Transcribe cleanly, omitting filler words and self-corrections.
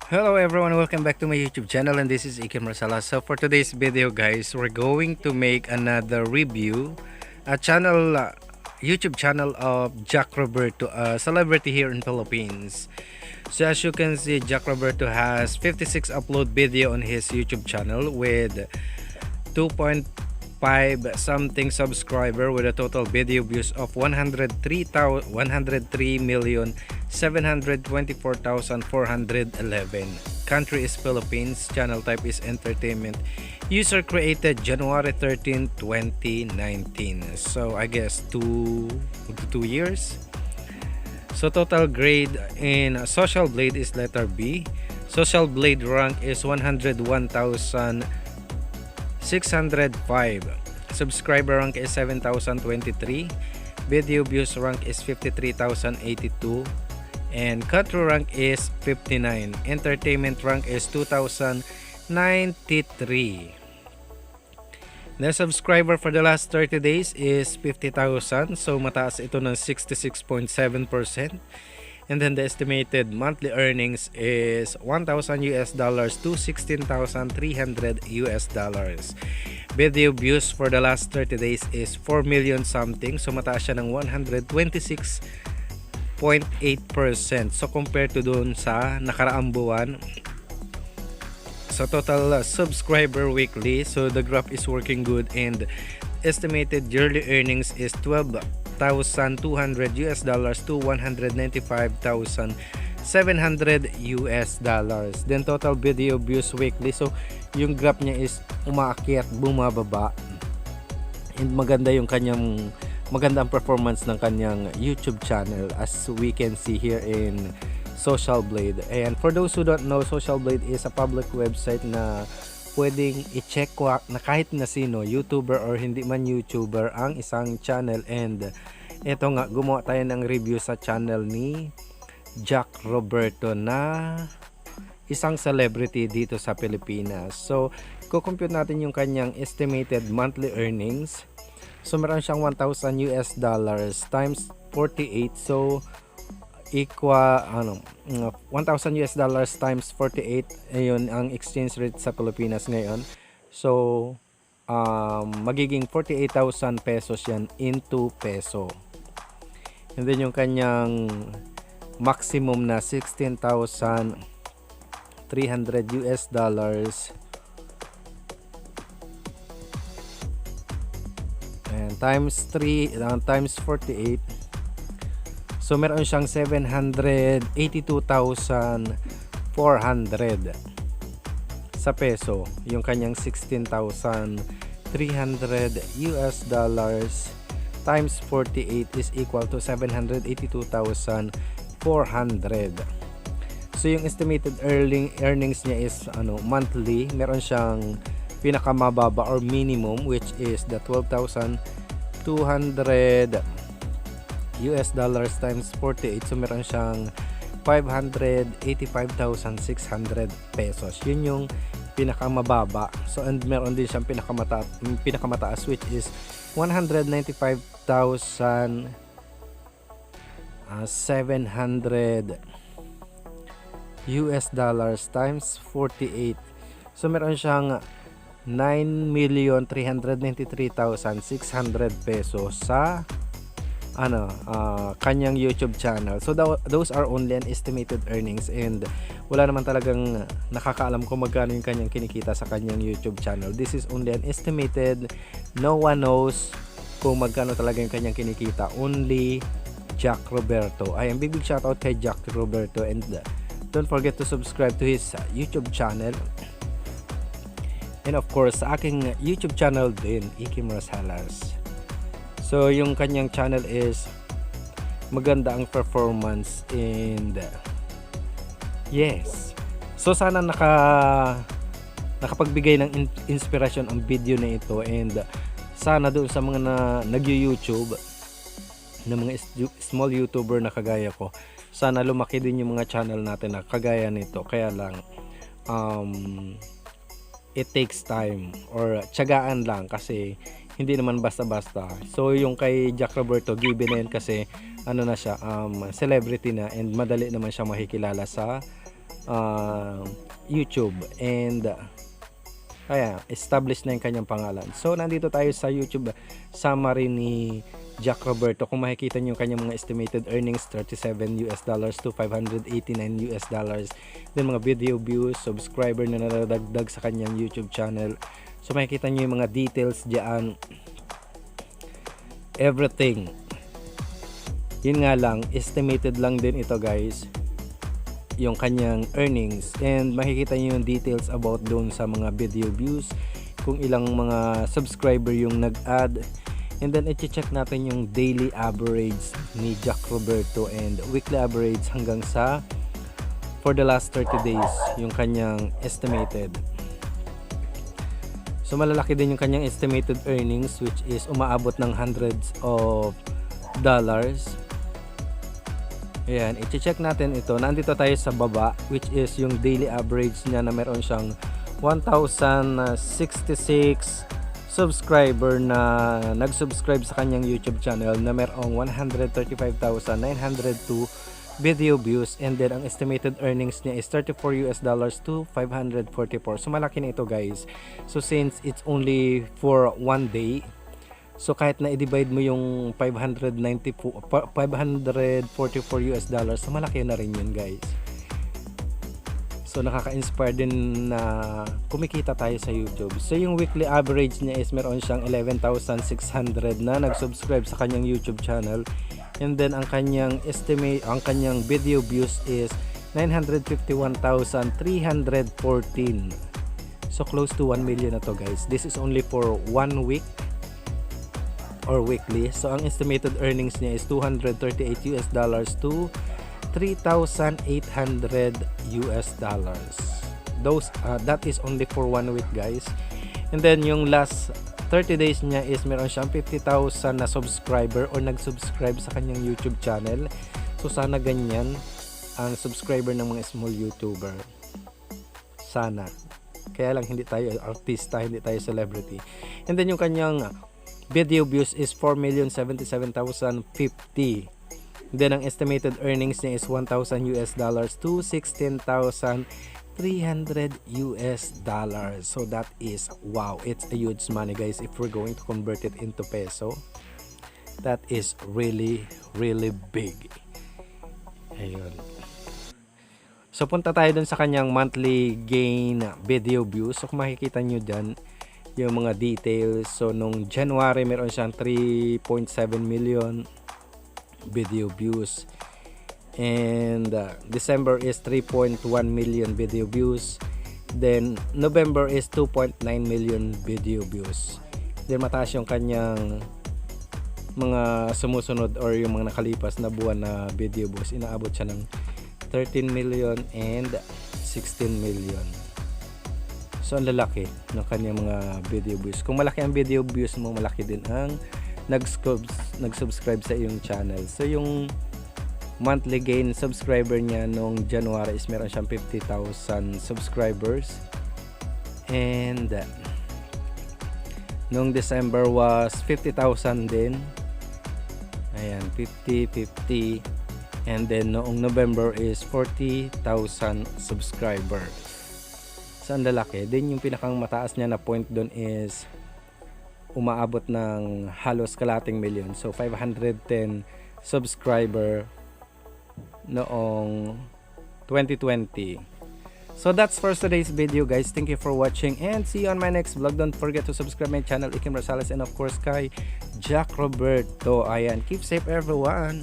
Hello everyone, welcome back to my YouTube channel, and this is Ike Marsala. So for today's video guys, we're going to make another review a YouTube channel of Jak Roberto, a celebrity here in Philippines. So as you can see, Jak Roberto has 56 upload video on his YouTube channel with 2.5 something subscriber with a total video views of 103,724,411. Country is Philippines, channel type is entertainment. User created January 13, 2019. So I guess 2 years. So total grade in Social Blade is letter B. Social Blade rank is 101,605. Subscriber rank is 7,023. Video views rank is 53,082. And country rank is 59. Entertainment rank is 2,093. The subscriber for the last 30 days is 50,000. So mataas ito ng 66.7%. And then the estimated monthly earnings is $1,000 to $16,300. Video views for the last 30 days is 4 million something. So mataas siya ng 126.8%. So compared to doon sa nakaraang buwan. So total subscriber weekly. So the graph is working good, and estimated yearly earnings is $12,200 to $195,700. Then total video views weekly. So yung graph niya is umaakyat, bumababa. And maganda ang performance ng kanyang YouTube channel, as we can see here in Social Blade. And for those who don't know, Social Blade is a public website na pwedeng i-check na kahit na sino, YouTuber or hindi man YouTuber, ang isang channel. And eto nga, gumawa tayo ng review sa channel ni Jak Roberto na isang celebrity dito sa Pilipinas. So kukompute natin yung kanyang estimated monthly earnings. So meron siyang $1,000 times 48. So equal $1,000 times 48, ayun ang exchange rate sa Pilipinas ngayon. So magiging 48,000 pesos yan into peso. And then yung kanyang maximum na $16,300 and times 3 times 48. So meron siyang 782,400 sa peso. Yung kanyang $16,300 times 48 is equal to 782,400. So yung estimated earnings niya is monthly. Meron siyang pinakamababa or minimum, which is the $12,200 times 48. So meron siyang 585,600 pesos. Yun yung pinakamababa. So and meron din siyang pinakamataas, which is 195,700 times 48. So meron siyang 9,393,600 pesos sa kanyang YouTube channel. So those are only an estimated earnings, and wala naman talagang nakakaalam kung magkano yung kanyang kinikita sa kanyang YouTube channel. This is only an estimated. No one knows kung magkano talaga yung kanyang kinikita. Only Jak Roberto. I am big shoutout kay Jak Roberto, and don't forget to subscribe to his YouTube channel. And of course, sa aking YouTube channel din, Ike Marsalas. So yung kanyang channel is maganda ang performance, and yes. So sana nakapagbigay ng inspirasyon ang video na ito, and sana doon sa mga nag-YouTube na mga small YouTuber na kagaya ko, sana lumaki din yung mga channel natin na kagaya nito. Kaya lang it takes time, or tiyagaan lang, kasi hindi naman basta-basta. So yung kay Jak Roberto, given na yun kasi na siya, celebrity na, and madali naman siya makikilala sa YouTube, and ayan, established na yung kanyang pangalan. So nandito tayo sa YouTube summary ni Jak Roberto. Kung makikita niyo yung kanyang mga estimated earnings, $37 to $589. Then mga video views, subscriber na nadagdag sa kanyang YouTube channel. So makikita niyo yung mga details diyan. Everything. Yun nga lang, estimated lang din ito guys, yung kanyang earnings, and makikita niyo yung details about doon sa mga video views, kung ilang mga subscriber yung nag-add, and then i-check natin yung daily average ni Jak Roberto and weekly average hanggang sa for the last 30 days yung kanyang estimated. So malalaki din yung kanyang estimated earnings, which is umaabot ng hundreds of dollars. Ayan, i-check natin ito. Nandito tayo sa baba, which is yung daily average niya na meron siyang 1,066 subscriber na nag-subscribe sa kanyang YouTube channel, na merong 135,902 video views, and then ang estimated earnings niya is $34 to $544. So malaki na ito guys. So since it's only for one day, so kahit na i-divide mo yung $544, so malaki na rin yun guys. So nakaka-inspire din na kumikita tayo sa YouTube. So yung weekly average niya is meron siyang 11,600 na nag-subscribe sa kanyang YouTube channel. And then ang kanyang video views is 951,314. So close to 1 million na to guys. This is only for 1 week or weekly. So ang estimated earnings niya is $238 to $3,800. That is only for 1 week guys. And then yung last 30 days niya is meron siyang 50,000 na subscriber or nag-subscribe sa kanyang YouTube channel. So sana ganyan ang subscriber ng mga small YouTuber. Sana. Kaya lang hindi tayo artista, hindi tayo celebrity. And then yung kanyang video views is 4,077,050. Then ang estimated earnings niya is $1,000 to $16,300. So that is wow, it's a huge money guys. If we're going to convert it into peso, that is really big. Ayun. So punta tayo dun sa kanyang monthly gain video views. So kung makikita nyo dyan yung mga details, so nung January meron siyang 3.7 million video views, and December is 3.1 million video views, then November is 2.9 million video views. Then mataas yung kanyang mga sumusunod or yung mga nakalipas na buwan na video views, inaabot siya ng 13 million and 16 million. So ang lalaki ng kanyang mga video views. Kung malaki ang video views mo, malaki din ang nag-subscribe sa iyong channel. So yung monthly gain subscriber niya nung January is meron siyang 50,000 subscribers, and nung December was 50,000 din. Ayan, 50, and then noong November is 40,000 subscriber. So ang lalaki din. Yung pinakang mataas niya na point doon is umaabot ng halos kalating milyon. So 510 subscriber noong 2020. So that's for today's video guys. Thank you for watching and see you on my next vlog. Don't forget to subscribe my channel, Ikim Rosales, and of course kay Jak Roberto. Ayan, keep safe everyone.